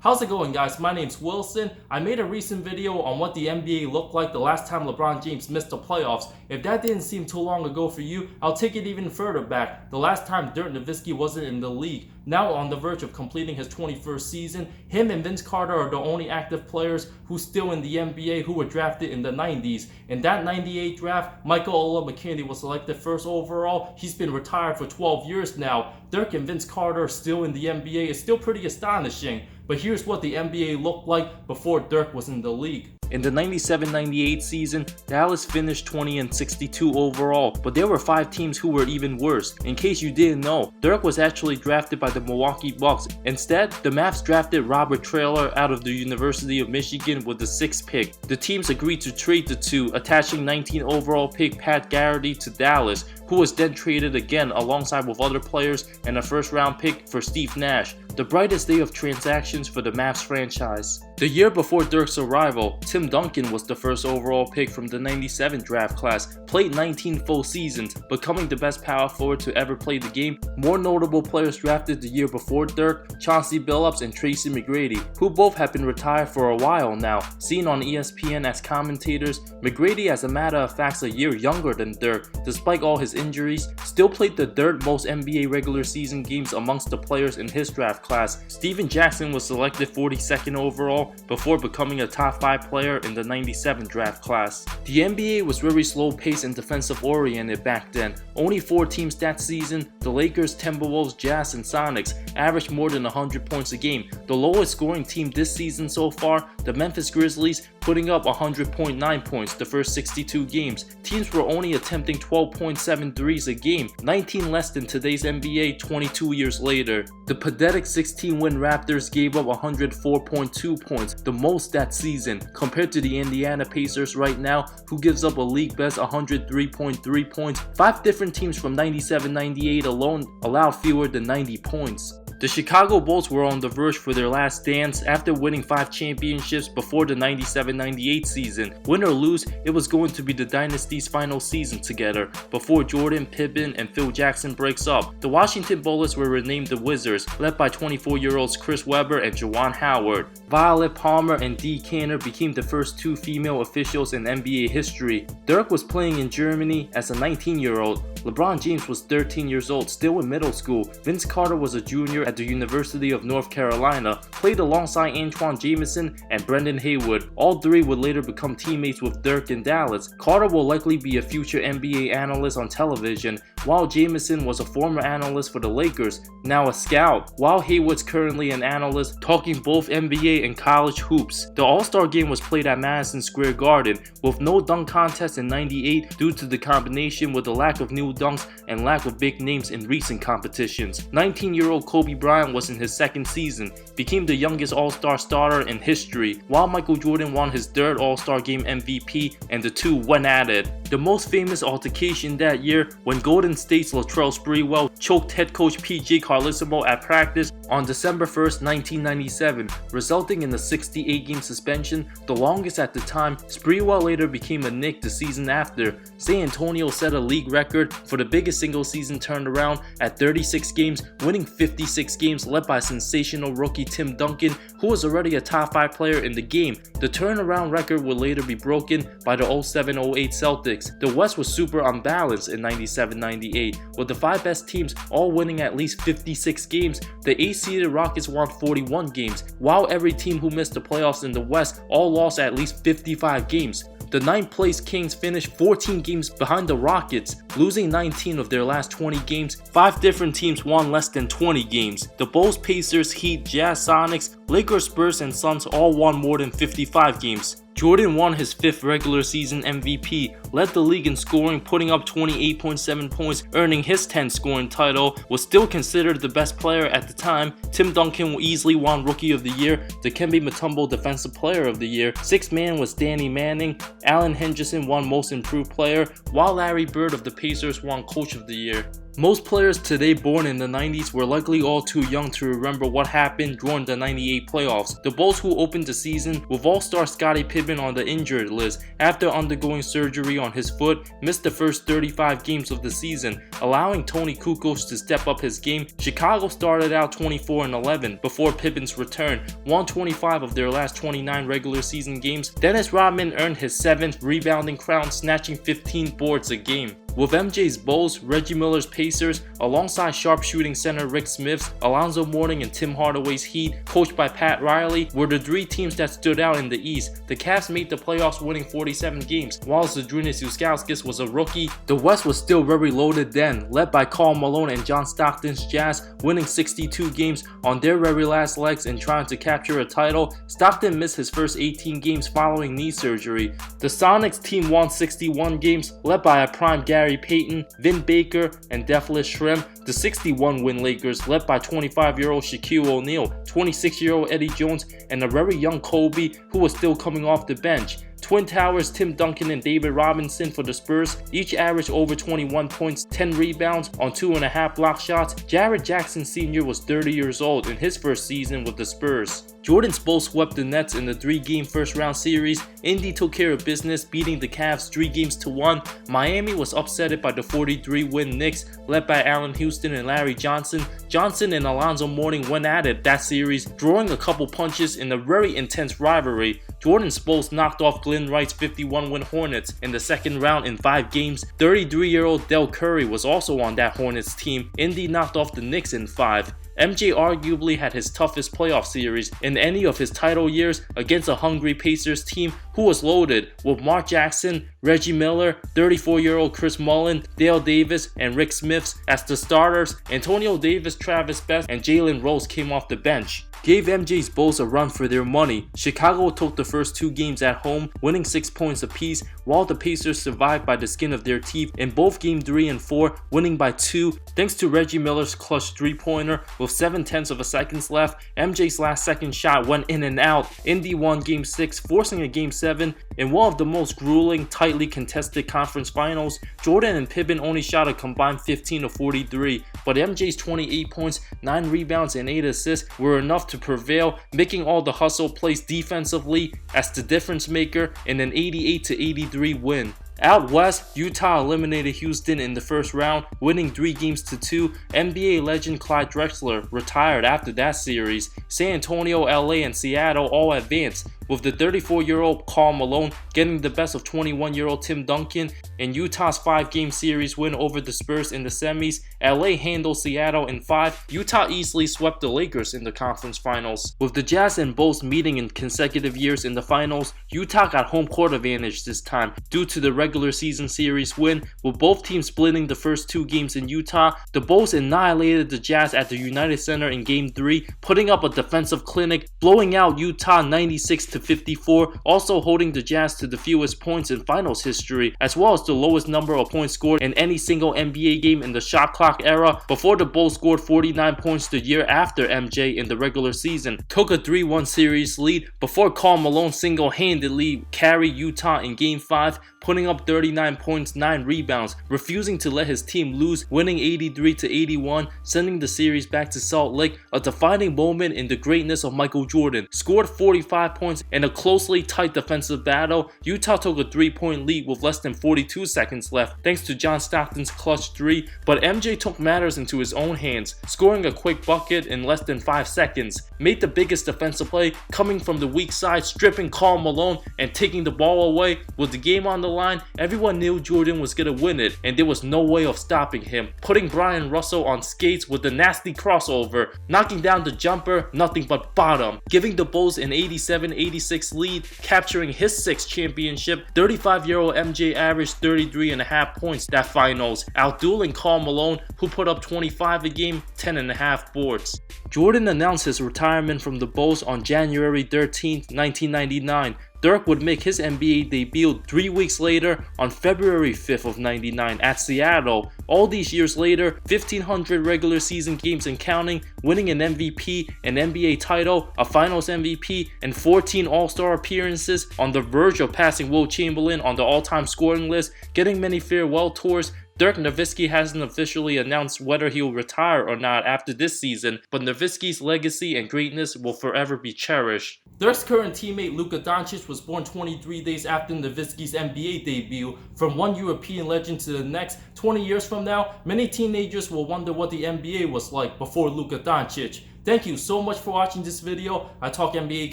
How's it going, guys? My name's Wilson. I made a recent video on what the NBA looked like the last time LeBron James missed the playoffs. If that didn't seem too long ago for you, I'll take it even further back. The last time Dirk Nowitzki wasn't in the league. Now on the verge of completing his 21st season, him and Vince Carter are the only active players who's still in the NBA who were drafted in the 90s. In that 98 draft, Michael McKinney was selected first overall. He's been retired for 12 years now. Dirk and Vince Carter still in the NBA is still pretty astonishing. But here's what the NBA looked like before Dirk was in the league. In the 97-98 season, Dallas finished 20-62 overall, but there were 5 teams who were even worse. In case you didn't know, Dirk was actually drafted by the Milwaukee Bucks. Instead, the Mavs drafted Robert Traylor out of the University of Michigan with the 6th pick. The teams agreed to trade the two, attaching 19 overall pick Pat Garrity to Dallas, who was then traded again alongside with other players and a first-round pick for Steve Nash. The brightest day of transactions for the Mavs franchise. The year before Dirk's arrival, Tim Duncan was the first overall pick from the 97 draft class, played 19 full seasons, becoming the best power forward to ever play the game. More notable players drafted the year before Dirk, Chauncey Billups and Tracy McGrady, who both have been retired for a while now. Seen on ESPN as commentators, McGrady, as a matter of fact, is a year younger than Dirk. Despite all his injuries, still played the third most NBA regular season games amongst the players in his draft class. Steven Jackson was selected 42nd overall before becoming a top 5 player in the 97 draft class. The NBA was very slow-paced and defensive-oriented back then. Only 4 teams that season, the Lakers, Timberwolves, Jazz, and Sonics, averaged more than 100 points a game. The lowest scoring team this season so far, the Memphis Grizzlies, putting up 100.9 points the first 62 games. Teams were only attempting 12.7 threes a game, 19 less than today's NBA 22 years later. The pathetic 16-win Raptors gave up 104.2 points, the most that season, compared to the Indiana Pacers right now, who gives up a league-best 103.3 points. 5 different teams from 97-98 alone allowed fewer than 90 points. The Chicago Bulls were on the verge for their last dance after winning 5 championships before the 97-98 season. Win or lose, it was going to be the dynasty's final season together before Jordan, Pippen, and Phil Jackson breaks up. The Washington Bullets were renamed the Wizards, led by 24-year-olds Chris Webber and Juwan Howard. Violet Palmer and Dee Kanter became the first 2 female officials in NBA history. Dirk was playing in Germany as a 19-year-old. LeBron James was 13 years old, still in middle school. Vince Carter was a junior at the University of North Carolina, played alongside Antoine Jamison and Brendan Haywood. All 3 would later become teammates with Dirk in Dallas. Carter will likely be a future NBA analyst on television, while Jamison was a former analyst for the Lakers, now a scout, while Haywood's currently an analyst talking both NBA and college hoops. The All-Star game was played at Madison Square Garden, with no dunk contest in 98 due to the combination with the lack of new dunks and lack of big names in recent competitions. 19-year-old Kobe Bryant was in his 2nd season, became the youngest All-Star starter in history, while Michael Jordan won his 3rd All-Star Game MVP, and the two went at it. The most famous altercation that year when Golden State's Latrell Sprewell choked head coach PJ Carlesimo at practice on December 1st, 1997, resulting in a 68-game suspension, the longest at the time. Sprewell later became a Knick the season after. San Antonio set a league record for the biggest single-season turnaround at 36 games, winning 56 games, led by sensational rookie Tim Duncan, who was already a top 5 player in the game. The turnaround record would later be broken by the 07-08 Celtics. The West was super unbalanced in 97-98, with the 5 best teams all winning at least 56 games. The 8-seeded Rockets won 41 games, while every team who missed the playoffs in the West all lost at least 55 games. The 9th place Kings finished 14 games behind the Rockets, losing 19 of their last 20 games. 5 different teams won less than 20 games. The Bulls, Pacers, Heat, Jazz, Sonics, Lakers, Spurs, and Suns all won more than 55 games. Jordan won his 5th regular season MVP, led the league in scoring, putting up 28.7 points, earning his 10th scoring title, was still considered the best player at the time. Tim Duncan easily won Rookie of the Year, Dikembe Mutombo Defensive Player of the Year, 6th man was Danny Manning, Allen Henderson won Most Improved Player, while Larry Bird of the Pacers won Coach of the Year. Most players today born in the 90s were likely all too young to remember what happened during the 98 playoffs. The Bulls, who opened the season with all-star Scottie Pippen on the injured list after undergoing surgery on his foot, missed the first 35 games of the season, allowing Tony Kukoc to step up his game. Chicago started out 24-11 before Pippen's return, won 25 of their last 29 regular season games. Dennis Rodman earned his 7th rebounding crown, snatching 15 boards a game. With MJ's Bulls, Reggie Miller's Pacers, alongside sharpshooting center Rick Smith's, Alonzo Mourning and Tim Hardaway's Heat, coached by Pat Riley, were the three teams that stood out in the East. The Cavs made the playoffs, winning 47 games. While Zydrunas Ilgauskas was a rookie, the West was still very loaded then, led by Karl Malone and John Stockton's Jazz, winning 62 games on their very last legs and trying to capture a title. Stockton missed his first 18 games following knee surgery. The Sonics team won 61 games, led by a prime Gary Payton, Vin Baker, and Deathless Shrem. The 61-win Lakers, led by 25-year-old Shaquille O'Neal, 26-year-old Eddie Jones, and a very young Kobe, who was still coming off the bench. Twin Towers Tim Duncan and David Robinson for the Spurs, each averaged over 21 points, 10 rebounds on 2.5 block shots. Jared Jackson Sr. was 30 years old in his first season with the Spurs. Jordan's Bulls swept the Nets in the 3-game first-round series. Indy took care of business, beating the Cavs 3-1. Miami was upset by the 43-win Knicks, led by Allen Houston and Larry Johnson. Johnson and Alonzo Mourning went at it that series, drawing a couple punches in a very intense rivalry. Jordan's Bulls knocked off Glenn Wright's 51-win Hornets in the second round in 5 games. 33-year-old Del Curry was also on that Hornets team. Indy knocked off the Knicks in 5. MJ arguably had his toughest playoff series in any of his title years against a hungry Pacers team who was loaded with Mark Jackson, Reggie Miller, 34-year-old Chris Mullin, Dale Davis, and Rick Smiths as the starters. Antonio Davis, Travis Best, and Jalen Rose came off the bench. Gave MJ's Bulls a run for their money. Chicago took the first 2 games at home, winning 6 points apiece, while the Pacers survived by the skin of their teeth in both Game 3 and 4, winning by 2 thanks to Reggie Miller's clutch 3-pointer with 0.7 of a second left. MJ's last second shot went in and out. Indy won Game 6, forcing a Game 7 in one of the most grueling, tightly contested conference finals. Jordan and Pippen only shot a combined 15 of 43, but MJ's 28 points, 9 rebounds, and 8 assists were enough to prevail, making all the hustle plays defensively as the difference maker in an 88-83 win. Out west, Utah eliminated Houston in the first round, winning 3-2. NBA legend Clyde Drexler retired after that series. San Antonio, LA, and Seattle all advanced, with the 34-year-old Karl Malone getting the best of 21-year-old Tim Duncan in Utah's 5-game series win over the Spurs in the semis. LA handled Seattle in 5. Utah easily swept the Lakers in the conference finals. With the Jazz and Bulls meeting in consecutive years in the finals, Utah got home court advantage this time due to the regular season series win, with both teams splitting the first 2 games in Utah. The Bulls annihilated the Jazz at the United Center in Game 3, putting up a defensive clinic, blowing out Utah 96-54, also holding the Jazz to the fewest points in finals history, as well as the lowest number of points scored in any single NBA game in the shot clock era, before the Bulls scored 49 points the year after MJ in the regular season took a 3-1 series lead before Karl Malone single-handedly carried Utah in Game 5, putting up 39 points, 9 rebounds, refusing to let his team lose, winning 83-81, sending the series back to Salt Lake, a defining moment in the greatness of Michael Jordan. Scored 45 points in a closely tight defensive battle. Utah took a 3-point lead with less than 42 seconds left, thanks to John Stockton's clutch 3, but MJ took matters into his own hands, scoring a quick bucket in less than 5 seconds. Made the biggest defensive play, coming from the weak side, stripping Karl Malone and taking the ball away. With the game on the line, everyone knew Jordan was gonna win it, and there was no way of stopping him, putting Brian Russell on skates with a nasty crossover, knocking down the jumper, nothing but bottom, giving the Bulls an 87-86 lead, capturing his 6th championship. 35-year-old MJ averaged 33.5 points that finals, outdueling Karl Malone, who put up 25 a game, 10.5 boards. Jordan announced his retirement from the Bulls on January 13, 1999. Dirk would make his NBA debut 3 weeks later on February 5th of '99 at Seattle. All these years later, 1,500 regular season games and counting, winning an MVP, an NBA title, a Finals MVP, and 14 All-Star appearances, on the verge of passing Wilt Chamberlain on the all-time scoring list, getting many farewell tours. Dirk Nowitzki hasn't officially announced whether he'll retire or not after this season, but Nowitzki's legacy and greatness will forever be cherished. Dirk's current teammate Luka Doncic was born 23 days after Nowitzki's NBA debut. From one European legend to the next, 20 years from now, many teenagers will wonder what the NBA was like before Luka Doncic. Thank you so much for watching this video. I talk NBA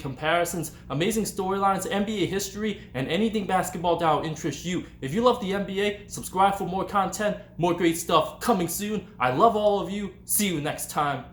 comparisons, amazing storylines, NBA history, and anything basketball that will interest you. If you love the NBA, subscribe for more content, more great stuff coming soon. I love all of you. See you next time.